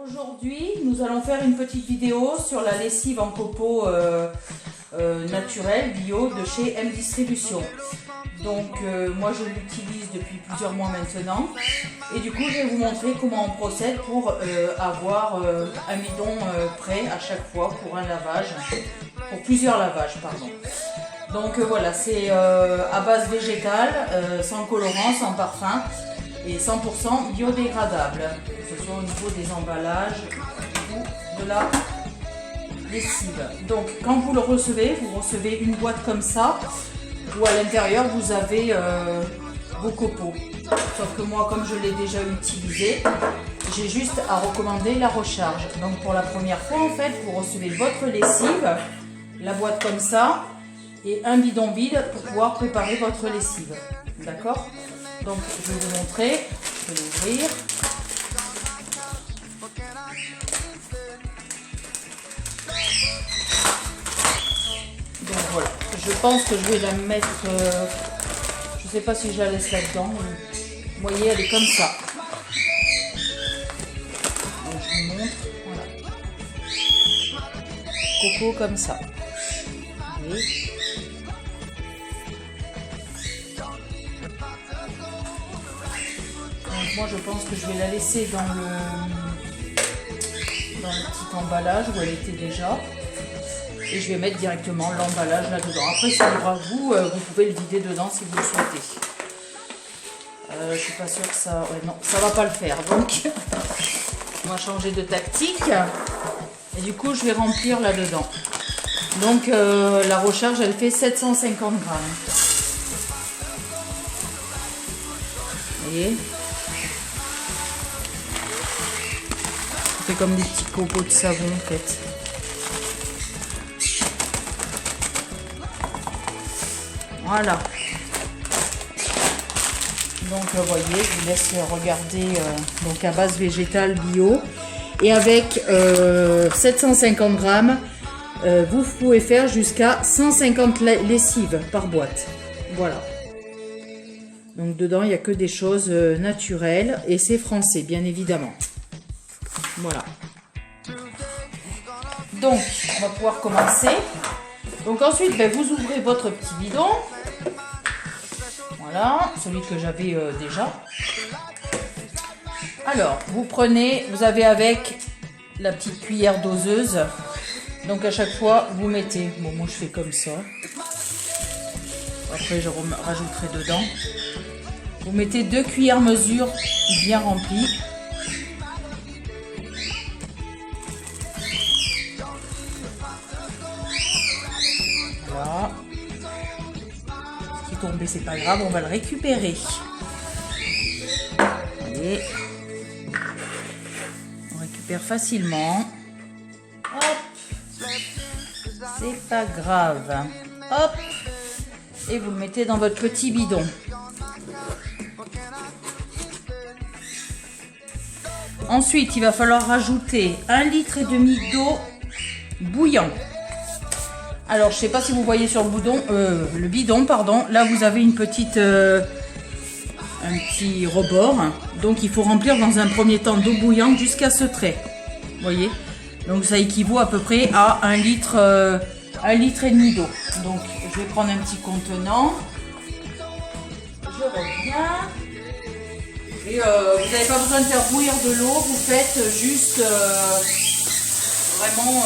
Aujourd'hui, nous allons faire une petite vidéo sur la lessive en copeaux naturelle, bio, de chez M Distribution. Donc moi je l'utilise depuis plusieurs mois maintenant. Et du coup je vais vous montrer comment on procède pour avoir un bidon prêt à chaque fois pour un lavage, pour plusieurs lavages, pardon. Donc voilà, c'est à base végétale, sans colorant, sans parfum et 100% biodégradable, que ce soit au niveau des emballages ou de la lessive. Donc quand vous le recevez, vous recevez une boîte comme ça, où à l'intérieur vous avez vos copeaux. Sauf que moi, comme je l'ai déjà utilisé, j'ai juste à recommander la recharge. Donc pour la première fois, en fait, vous recevez votre lessive, la boîte comme ça, et un bidon vide pour pouvoir préparer votre lessive. D'accord? Donc je vais vous montrer, je vais l'ouvrir. Donc voilà, je pense que je vais la mettre, je ne sais pas si je la laisse là-dedans, vous voyez, elle est comme ça. Donc je vous montre, voilà. Coco comme ça. Vous voyez. Donc moi je pense que je vais la laisser dans le petit emballage où elle était déjà. Et je vais mettre directement l'emballage là-dedans. Après, c'est libre à vous, vous pouvez le vider dedans si vous le souhaitez. Je suis pas sûre que ça... Ouais, non, ça va pas le faire. Donc, on va changer de tactique. Et du coup, je vais remplir là-dedans. Donc, la recharge, elle fait 750 grammes. Vous voyez ? Ça fait comme des petits copeaux de savon, en fait. Voilà. Donc vous voyez, je vous laisse regarder donc à base végétale bio. Et avec 750 grammes, vous pouvez faire jusqu'à 150 lessives par boîte. Voilà. Donc dedans, il n'y a que des choses naturelles et c'est français, bien évidemment. Voilà. Donc, on va pouvoir commencer. Donc ensuite, vous ouvrez votre petit bidon. Voilà, celui que j'avais déjà. Alors, vous avez avec la petite cuillère doseuse. Donc à chaque fois, vous mettez, bon moi je fais comme ça. Après je rajouterai dedans. Vous mettez 2 cuillères mesure bien remplies. Voilà. Ce qui est tombé, c'est pas grave, on va le récupérer. Allez. On récupère facilement. Hop. C'est pas grave. Hop. Et vous le mettez dans votre petit bidon. Ensuite, il va falloir rajouter 1,5 litre d'eau bouillant. Alors, je ne sais pas si vous voyez sur le bidon, pardon. Là, vous avez un petit rebord. Donc, il faut remplir dans un premier temps d'eau bouillante jusqu'à ce trait. Vous voyez? Donc, ça équivaut à peu près à 1,5 litre d'eau. Donc, je vais prendre un petit contenant. Je reviens. Et vous n'avez pas besoin de faire bouillir de l'eau. Vous faites juste vraiment...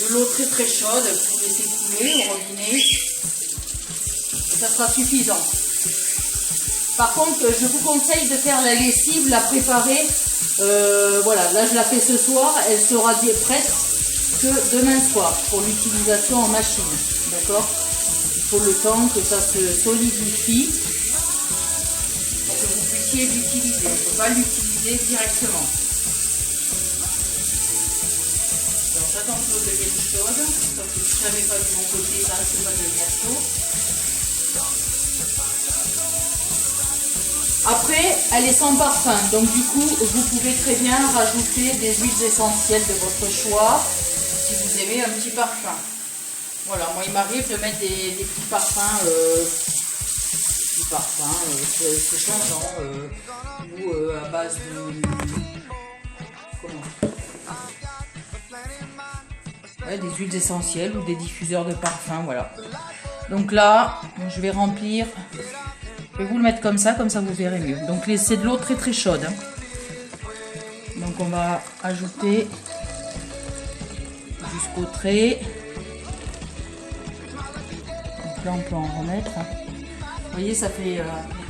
de l'eau très très chaude, vous laissez couler au robinet, et ça sera suffisant. Par contre, je vous conseille de faire la lessive, la préparer, voilà, là je la fais ce soir, elle sera prête que demain soir pour l'utilisation en machine, d'accord? Il faut le temps que ça se solidifie pour que vous puissiez l'utiliser, on ne peut pas l'utiliser directement. J'attends que l'eau devienne chaude, parce que si ça n'est pas de mon côté, ça risque pas de devenir chaud. Après, elle est sans parfum, donc du coup, vous pouvez très bien rajouter des huiles essentielles de votre choix, si vous aimez un petit parfum. Voilà, moi il m'arrive de mettre des petits parfums, c'est changeant, ou à base ouais, des huiles essentielles ou des diffuseurs de parfum, voilà. Donc là, je vais remplir, je vais vous le mettre comme ça vous verrez mieux. Donc c'est de l'eau très très chaude. Hein. Donc on va ajouter jusqu'au trait. Donc là on peut en remettre. Vous voyez, ça fait les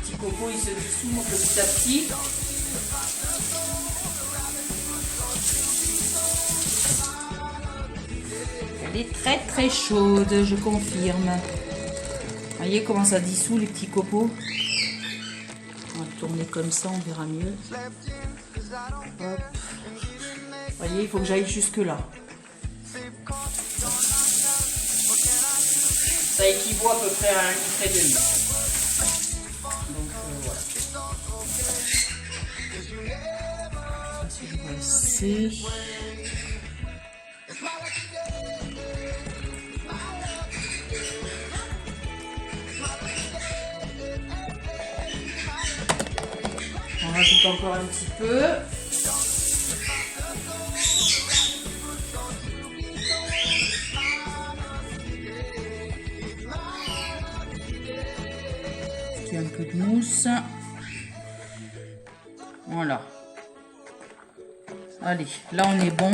petits cocos, ils se dissouent petit à petit. Elle est très très chaude, je confirme. Vous voyez comment ça dissout les petits copeaux. On va tourner comme ça, on verra mieux. Hop. Vous voyez, il faut que j'aille jusque là. Ça équivaut à peu près à 1,5 litre. Donc voilà. Ça, je vais laisser. On rajoute encore un petit peu. Un peu de mousse. Voilà. Allez, là on est bon.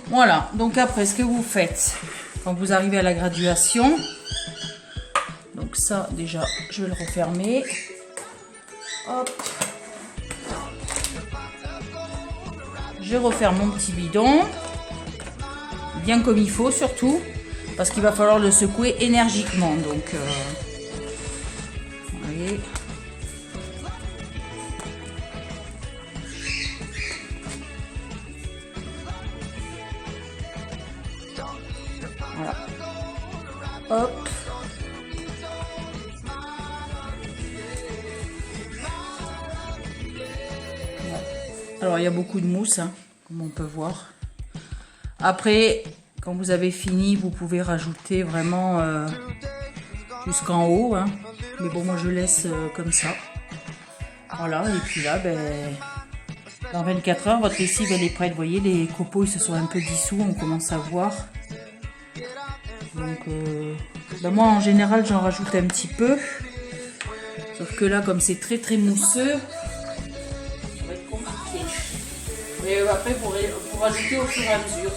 Voilà, donc après ce que vous faites quand vous arrivez à la graduation, donc ça déjà je vais le refermer. Hop. Je referme mon petit bidon, bien comme il faut surtout, parce qu'il va falloir le secouer énergiquement. Donc vous voyez. Voilà. Hop. Alors il y a beaucoup de mousse, hein, comme on peut voir. Après, quand vous avez fini, vous pouvez rajouter vraiment jusqu'en haut. Hein. Mais bon, moi je laisse comme ça. Voilà, et puis là, ben, dans 24 heures, votre lessive elle est prête. Vous voyez, les copeaux ils se sont un peu dissous, on commence à voir. Donc, ben moi en général, j'en rajoute un petit peu. Sauf que là, comme c'est très très mousseux, et après, pour rajouter au fur et à mesure.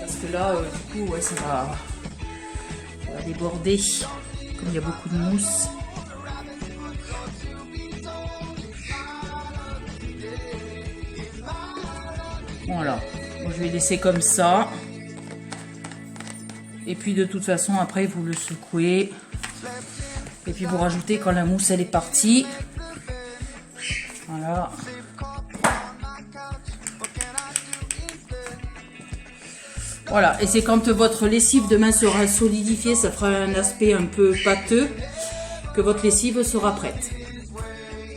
Parce que là, du coup, ouais, ça va déborder. Comme il y a beaucoup de mousse. Voilà. Bon, je vais laisser comme ça. Et puis, de toute façon, après, vous le secouez. Et puis, vous rajoutez quand la mousse, elle est partie. Voilà. Voilà, et c'est quand votre lessive demain sera solidifiée, ça fera un aspect un peu pâteux, que votre lessive sera prête.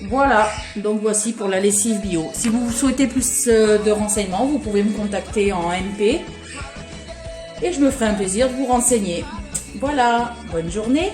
Voilà, donc voici pour la lessive bio. Si vous souhaitez plus de renseignements, vous pouvez me contacter en MP et je me ferai un plaisir de vous renseigner. Voilà, bonne journée.